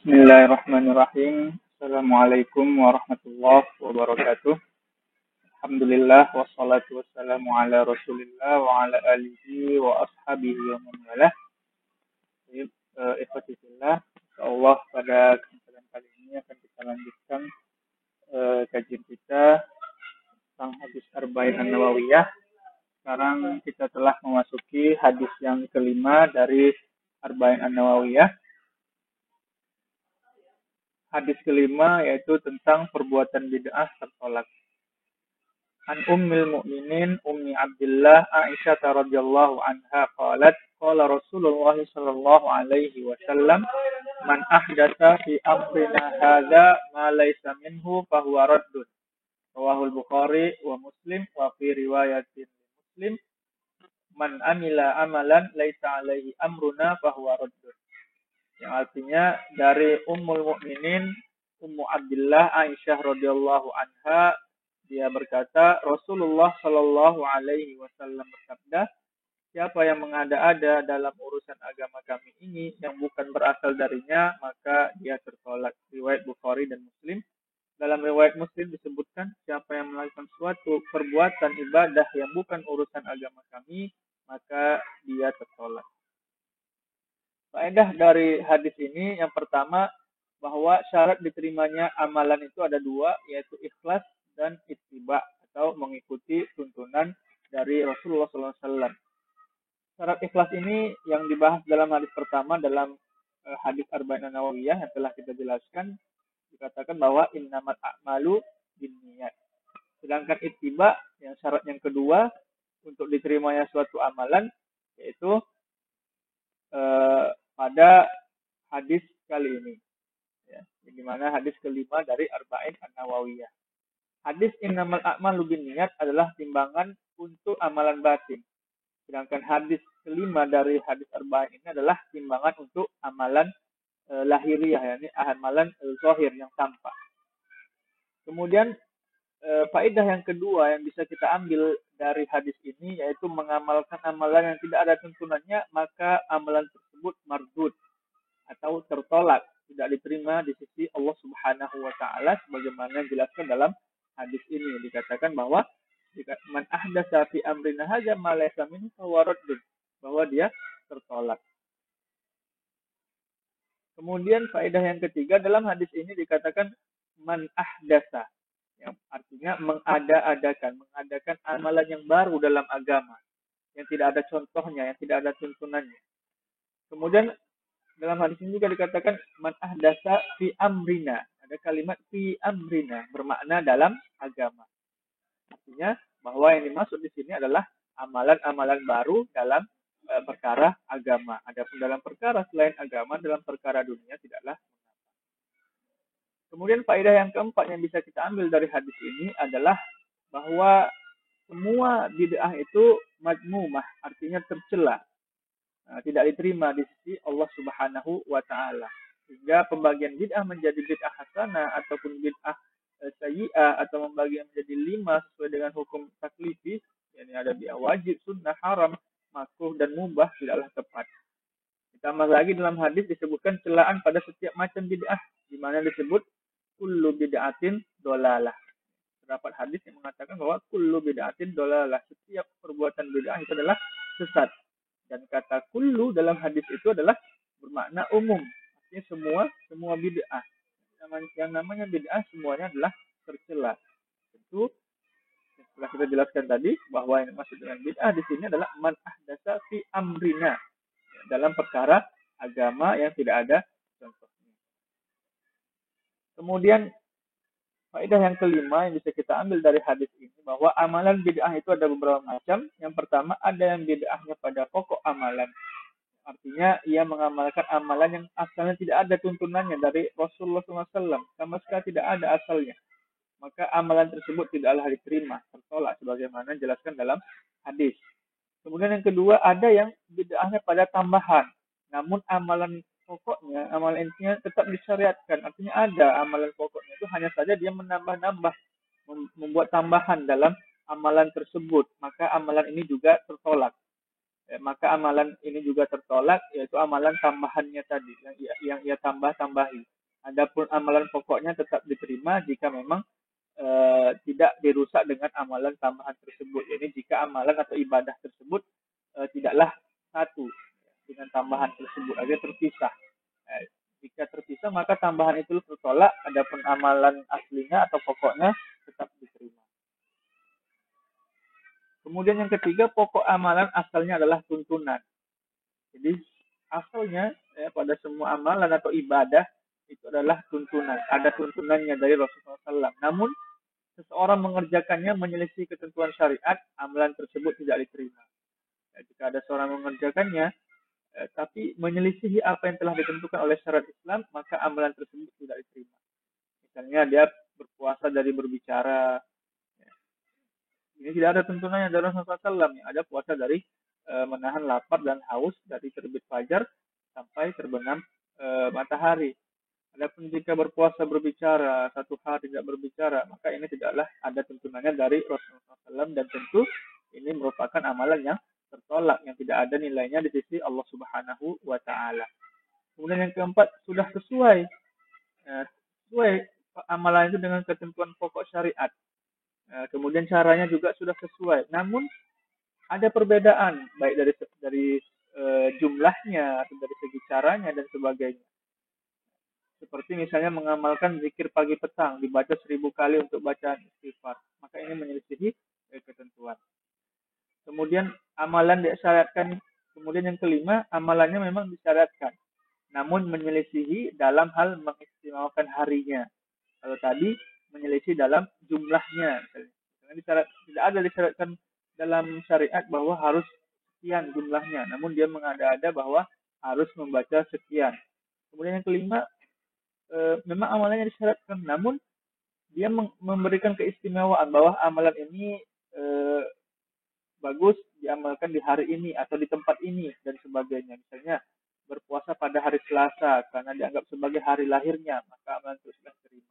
Bismillahirrahmanirrahim. Assalamualaikum warahmatullahi wabarakatuh. Alhamdulillah wassalatu wassalamu ala Rasulillah wa ala alihi wa ashabihi wa man walah. Baik, ikhwati fillah, insyaallah pada kesempatan kali ini akan kita lanjutkan kajian kita tentang hadis Arba'in An-Nawawiyah. Sekarang kita telah memasuki hadis yang kelima dari Arba'in An-Nawawiyah. Hadis kelima yaitu tentang perbuatan bid'ah tertolak. An Ummil Mukminin Ummi Abdullah Aisyah radhiyallahu anha qalat qala Rasulullah sallallahu alaihi wasallam man ahdatsa fi amrina hadza ma laysa minhu fa huwa raddun. Rawahul Bukhari wa Muslim wa fi riwayatin Muslim man amila amalan laysa alaihi amruna fa huwa raddun. Yang artinya dari Ummul Mukminin Ummu Abdullah Aisyah radhiyallahu anha, dia berkata Rasulullah Shallallahu alaihi wasallam bersabda, siapa yang mengada-ada dalam urusan agama kami ini yang bukan berasal darinya, maka dia tertolak. Riwayat Bukhari dan Muslim. Dalam riwayat Muslim disebutkan siapa yang melakukan suatu perbuatan ibadah yang bukan urusan agama kami, maka dia tertolak. Faedah dari hadis ini yang pertama, bahwa syarat diterimanya amalan itu ada dua, yaitu ikhlas dan ittiba atau mengikuti tuntunan dari Rasulullah SAW. Syarat ikhlas ini yang dibahas dalam hadis pertama dalam hadis Arba'in An-Nawawiyah yang telah kita jelaskan, dikatakan bahwa innamal a'malu binniyat. Sedangkan ittiba yang syarat yang kedua untuk diterimanya suatu amalan yaitu pada hadis kali ini, ya, di mana hadis kelima dari Arba'in An-Nawawiyah. Hadis innamal a'malu binniyat adalah timbangan untuk amalan batin. Sedangkan hadis kelima dari hadis Arba'in ini adalah timbangan untuk amalan lahiriah, yakni amalan zahir yang tampak. Kemudian faedah yang kedua yang bisa kita ambil dari hadis ini yaitu mengamalkan amalan yang tidak ada tuntunannya, maka amalan tersebut mardud atau tertolak, tidak diterima di sisi Allah Subhanahu wa taala sebagaimana dijelaskan dalam hadis ini. Dikatakan bahwa man ahdatsa fi amrina hadza ma laysa minhu fa huwa raddun, bahwa dia tertolak. Kemudian faedah yang ketiga dalam hadis ini dikatakan man ahdatsa, yang artinya mengadakan amalan yang baru dalam agama yang tidak ada contohnya, yang tidak ada tuntunannya. Kemudian dalam hadis ini juga dikatakan man ahdatsa fi amrina, ada kalimat fi amrina bermakna dalam agama. Artinya bahwa yang dimaksud di sini adalah amalan-amalan baru dalam perkara agama. Adapun dalam perkara selain agama, dalam perkara dunia tidaklah. Kemudian faedah yang keempat yang bisa kita ambil dari hadis ini adalah bahwa semua bid'ah itu madmumah, artinya tercela, tidak diterima di sisi Allah Subhanahu wa taala. Sehingga pembagian bid'ah menjadi bid'ah hasanah ataupun bid'ah sayyi'ah atau membagi menjadi 5 sesuai dengan hukum taklifi, yakni ada bid'ah wajib, sunnah, haram, makruh dan mubah, tidaklah tepat. Ditambah lagi dalam hadis disebutkan celaan pada setiap macam bid'ah, di mana disebut kullu bid'atin dolalah. Terdapat hadis yang mengatakan bahwa kullu bid'atin dolalah, setiap perbuatan bid'ah itu adalah sesat. Dan kata kullu dalam hadis itu adalah bermakna umum, artinya semua bid'ah. Yang namanya bid'ah semuanya adalah tercela. Tentu setelah kita jelaskan tadi bahwa yang maksud dengan bid'ah di sini adalah man ahdatsa fi amrina, dalam perkara agama yang tidak ada contohnya. Kemudian faedah yang kelima yang bisa kita ambil dari hadis ini bahwa amalan bid'ah itu ada beberapa macam. Yang pertama, ada yang bid'ahnya pada pokok amalan. Artinya ia mengamalkan amalan yang asalnya tidak ada tuntunannya dari Rasulullah SAW, sama sekali tidak ada asalnya. Maka amalan tersebut tidaklah diterima, tertolak sebagaimana dijelaskan dalam hadis. Kemudian yang kedua, ada yang bid'ahnya pada tambahan. Namun amalan pokoknya, amalan intinya tetap disyariatkan. Artinya ada amalan pokoknya, itu hanya saja dia menambah-nambah, membuat tambahan dalam amalan tersebut. Maka amalan ini juga tertolak. maka amalan ini juga tertolak, yaitu amalan tambahannya tadi yang ia tambah-tambahi. Adapun amalan pokoknya tetap diterima jika memang tidak dirusak dengan amalan tambahan tersebut. Jadi jika amalan atau ibadah tersebut tidaklah satu dengan tambahan tersebut, agar terpisah. Jika terpisah maka tambahan itu tertolak, adapun amalan aslinya atau pokoknya tetap diterima. Kemudian yang ketiga, pokok amalan asalnya adalah tuntunan. Jadi asalnya pada semua amalan atau ibadah itu adalah tuntunan. Ada tuntunannya dari Rasulullah SAW. Namun seseorang mengerjakannya menyelisih ketentuan syariat, amalan tersebut tidak diterima. Jika ada seorang mengerjakannya tapi menyelisihi apa yang telah ditentukan oleh syariat Islam, maka amalan tersebut tidak diterima. Misalnya dia berpuasa dari berbicara, ini tidak ada tuntunannya dari Rasulullah SAW. Yang ada puasa dari menahan lapar dan haus dari terbit fajar sampai terbenam matahari. Adapun jika berpuasa berbicara, satu hari tidak berbicara, maka ini tidaklah ada tuntunannya dari Rasulullah SAW, dan tentu ini merupakan amalan yang tertolak, yang tidak ada nilainya di sisi Allah Subhanahu wa Ta'ala. Kemudian yang keempat, sudah sesuai amalan itu dengan ketentuan pokok syariat. Kemudian caranya juga sudah sesuai. Namun ada perbedaan baik dari jumlahnya atau dari segi caranya dan sebagainya. Seperti misalnya mengamalkan zikir pagi petang dibaca 1000 kali untuk bacaan istighfar, maka ini menyelisihi ketentuan. Kemudian amalan disyariatkan. Kemudian yang kelima, amalannya memang disyariatkan, namun menyelisihi dalam hal mengistimewakan harinya. Kalau tadi menyelisih dalam jumlahnya, misalnya tidak ada disyaratkan dalam syariat bahwa harus sekian jumlahnya, namun dia mengada-ada bahwa harus membaca sekian. Kemudian yang kelima, memang amalannya disyaratkan, namun dia memberikan keistimewaan bahwa amalan ini bagus diamalkan di hari ini atau di tempat ini dan sebagainya. Misalnya berpuasa pada hari Selasa karena dianggap sebagai hari lahirnya, maka amalan itu sudah diterima.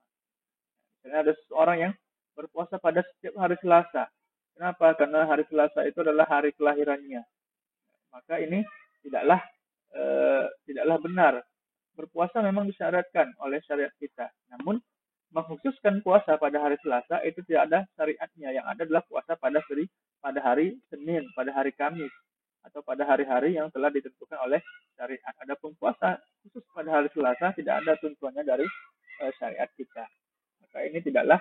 Misalnya ada seseorang yang berpuasa pada setiap hari Selasa. Kenapa? Karena hari Selasa itu adalah hari kelahirannya. Maka ini tidaklah benar. Berpuasa memang disyaratkan oleh syariat kita. Namun mengkhususkan puasa pada hari Selasa itu tidak ada syariatnya. Yang ada adalah puasa pada hari Senin, pada hari Kamis, atau pada hari-hari yang telah ditentukan oleh syariat. Adapun puasa khusus pada hari Selasa tidak ada tuntunannya dari syariat kita. Maka ini tidaklah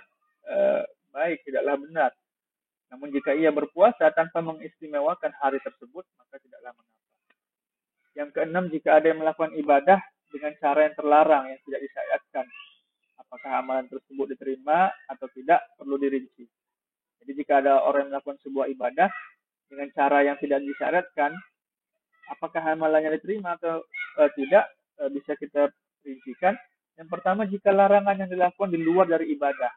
baik, tidaklah benar. Namun jika ia berpuasa tanpa mengistimewakan hari tersebut, maka tidaklah mengapa. Yang keenam, jika ada yang melakukan ibadah dengan cara yang terlarang, yang tidak disyariatkan, apakah amalan tersebut diterima atau tidak perlu dirinci. Jadi jika ada orang yang melakukan sebuah ibadah dengan cara yang tidak disyariatkan, apakah amalannya diterima atau tidak, bisa kita rincikan. Yang pertama, jika larangan yang dilakukan di luar dari ibadah.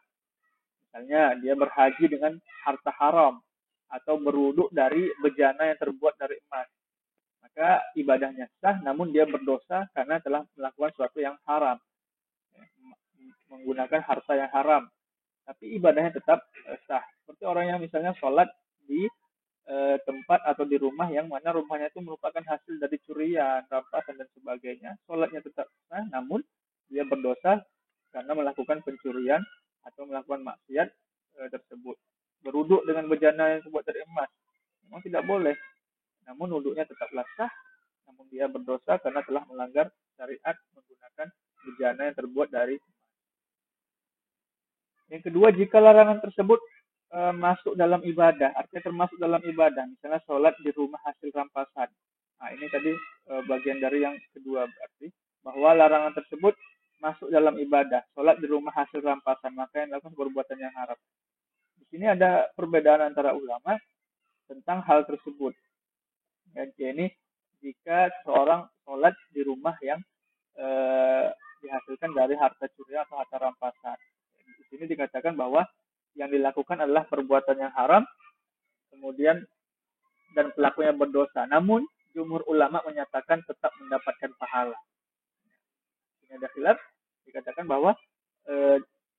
Misalnya dia berhaji dengan harta haram atau berwuduk dari bejana yang terbuat dari emas, maka ibadahnya sah, namun dia berdosa karena telah melakukan sesuatu yang haram, menggunakan harta yang haram, tapi ibadahnya tetap sah. Seperti orang yang misalnya sholat di tempat atau di rumah yang mana rumahnya itu merupakan hasil dari curian, rampasan dan sebagainya, sholatnya tetap sah, namun dia berdosa karena melakukan pencurian atau melakukan maksiat tersebut. Berwuduk dengan bejana yang terbuat dari emas memang tidak boleh, namun wuduknya tetaplah sah, namun dia berdosa karena telah melanggar syariat menggunakan bejana yang terbuat dari emas. Yang kedua, jika larangan tersebut masuk dalam ibadah, artinya termasuk dalam ibadah, misalnya sholat di rumah hasil rampasan. Nah, ini tadi bagian dari yang kedua, berarti bahwa larangan tersebut masuk dalam ibadah, sholat di rumah hasil rampasan, maka yang dilakukan perbuatan yang haram. Di sini ada perbedaan antara ulama tentang hal tersebut. Jadi jika seorang sholat di rumah yang dihasilkan dari harta curian atau harta rampasan, di sini dikatakan bahwa yang dilakukan adalah perbuatan yang haram, kemudian dan pelakunya berdosa. Namun jumhur ulama menyatakan tetap mendapatkan pahala. Ini ada khilaf, dikatakan bahwa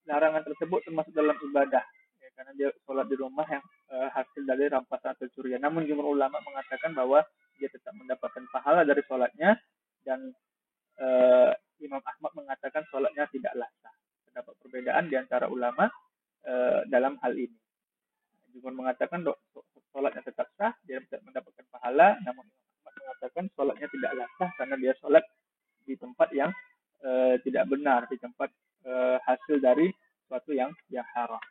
larangan tersebut termasuk dalam ibadah, ya, karena dia sholat di rumah yang hasil dari rampasan atau curian. Namun jumhur ulama mengatakan bahwa dia tetap mendapatkan pahala dari sholatnya, dan Imam Ahmad mengatakan sholatnya tidaklah sah. Terdapat perbedaan di antara ulama dalam hal ini. Jumhur mengatakan sholatnya tetap sah, dia tetap mendapatkan pahala, namun Imam Ahmad mengatakan sholatnya tidaklah sah karena dia sholat di tempat yang tidak benar, di tempat hasil dari sesuatu yang haram.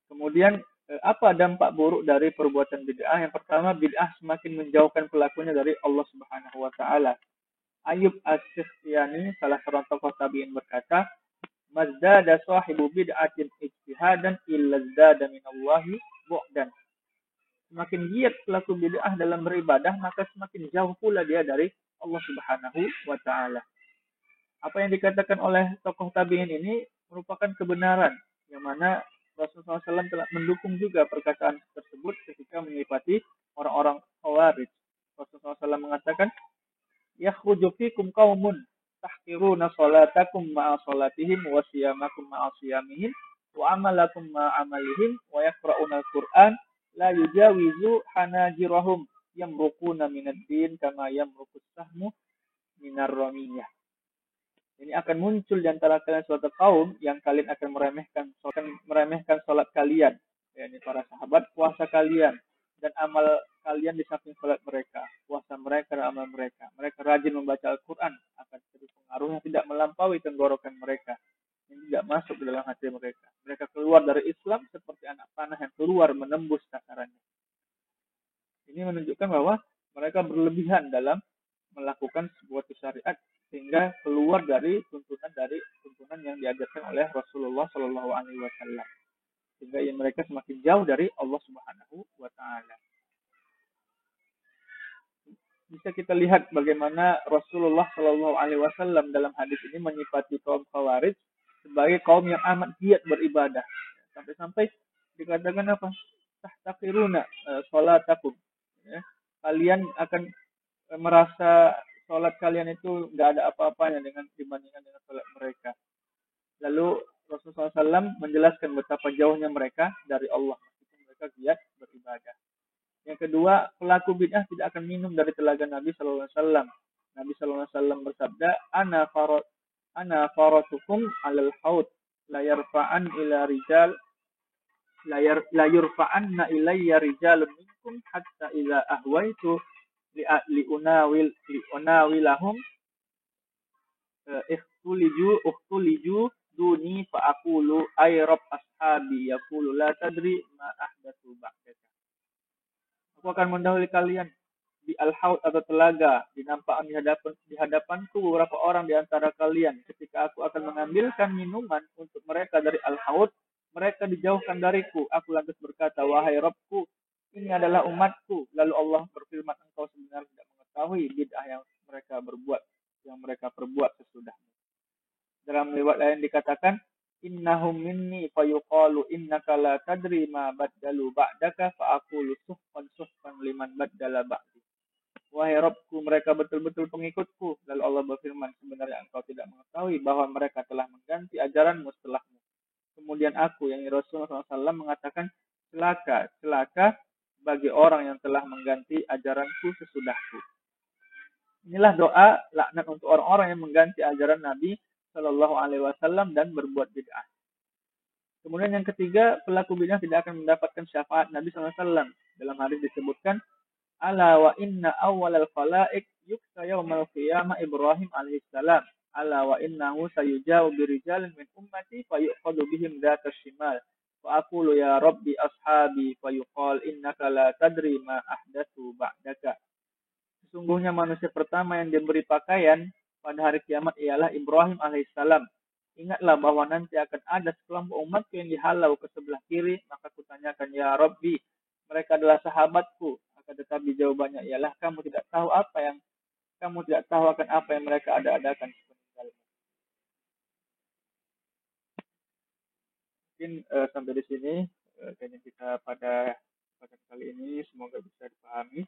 Kemudian apa dampak buruk dari perbuatan bid'ah? Yang pertama, bid'ah semakin menjauhkan pelakunya dari Allah Subhanahu wa taala. Ayub As-Sikhtiyani, salah seorang tokoh tabi'in, berkata, "Mazdada sahibu bid'atin ijtihadan illa zada minallahi bu'dan." Semakin giat pelaku bid'ah dalam beribadah, maka semakin jauh pula dia dari Allah Subhanahu wa taala. Apa yang dikatakan oleh tokoh tabi'in ini merupakan kebenaran, yang mana Rasulullah SAW telah mendukung juga perkataan tersebut ketika menyifati orang-orang Khawarij. Rasulullah SAW mengatakan, "Yakhruju fikum qaumun tahqiruna salatakum ma'a salatihim wa siyamakum ma'a siyamihim wa amalakum ma'a amalihim wa yaqra'una al-Qur'an la yujawizu hanajirahum yamruquna minad din kama yamruqus sahmu minar ramiyah." Ini akan muncul di antara kalian suatu kaum yang kalian akan meremehkan salat kalian, yakni para sahabat, puasa kalian dan amal kalian di samping salat mereka, puasa mereka dan amal mereka. Mereka rajin membaca Al-Qur'an, akan jadi pengaruhnya tidak melampaui tenggorokan mereka, yang tidak masuk ke dalam hati mereka. Mereka keluar dari Islam seperti anak panah yang keluar menembus takarannya. Ini menunjukkan bahwa mereka berlebihan dalam melakukan sebuah syariat sehingga keluar dari tuntunan yang diajarkan oleh Rasulullah Shallallahu Alaihi Wasallam, sehingga mereka semakin jauh dari Allah Subhanahu Wa Taala. Bisa kita lihat bagaimana Rasulullah Shallallahu Alaihi Wasallam dalam hadis ini menyifati kaum Khawarij sebagai kaum yang amat giat beribadah, sampai-sampai dikatakan apa? Tahtakiruna sholatakum. Ya, kalian akan merasa sholat kalian itu nggak ada apa-apanya dibandingkan dengan sholat mereka. Lalu Rasulullah SAW menjelaskan betapa jauhnya mereka dari Allah, meskipun mereka giat beribadah. Yang kedua, pelaku bid'ah tidak akan minum dari telaga Nabi SAW. Nabi SAW bersabda, Ana faratukum alal haud, la yarfa'an ila rijal, la yurfa'anna ilayya rijalun minkum hatta ila ahwaitu li'unawilahum ikhtuliju duni fa'akulu ay rabb ashabi yakulu la tadri ma ahdatsu ba'daka. Aku akan mendahului kalian di al-haud atau telaga, dinampakkan di hadapanku beberapa orang di antara kalian. Ketika aku akan mengambilkan minuman untuk mereka dari al-haud, mereka dijauhkan dariku. Aku lantas berkata, wahai Rabbku, ini adalah umatku. Lalu Allah berfirman, engkau sebenarnya tidak mengetahui bid'ah yang mereka perbuat sesudahmu. Dalam riwayat lain dikatakan, innahum minni fayuqalu innaka la tadri ma baddalu ba'daka fa'aqulu suhqan liman baddala ba'di. Wahai Rabbku, mereka betul-betul pengikutku. Lalu Allah berfirman, sebenarnya engkau tidak mengetahui bahwa mereka telah mengganti ajaranmu setelahmu. Kemudian aku, yang Rasulullah SAW mengatakan, celaka bagi orang yang telah mengganti ajaranku sesudahku. Inilah doa laknat untuk orang-orang yang mengganti ajaran Nabi Shallallahu Alaihi Wasallam dan berbuat bid'ah. Kemudian yang ketiga, pelaku bid'ah tidak akan mendapatkan syafaat Nabi Sallallahu Alaihi Wasallam. Dalam hadis disebutkan, ala wa inna awwalal khalaiq yuksa yaumal qiyamah Ibrahim alaihissalam. Ala wa innahu sayuja'u birijalin min ummati fayuqadu bihim dhatas shimal. Fa aqulu ya rabbi ashabi fayuqal innaka la tadri ma ahdatsu ba'daka. Sesungguhnya manusia pertama yang diberi pakaian pada hari kiamat ialah Ibrahim alaihissalam. Ingatlah bahwa nanti akan ada sekelompok umatku yang dihalau ke sebelah kiri, maka kutanyakan, ya Rabbi, mereka adalah sahabatku. Akan tetapi jawabannya ialah kamu tidak tahu akan apa yang mereka ada-adakan sepeninggalmu. Mungkin sampai di sini kayaknya kita pada kali ini, semoga bisa dipahami.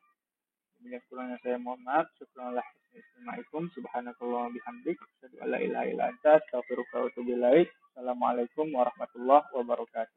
Yang kurangnya saya mohon maaf. Assalamualaikum subhanakallah bihamdik asyhadu an la ilaha illa anta astaghfiruka wa atubu ilaik. Assalamualaikum warahmatullahi wabarakatuh.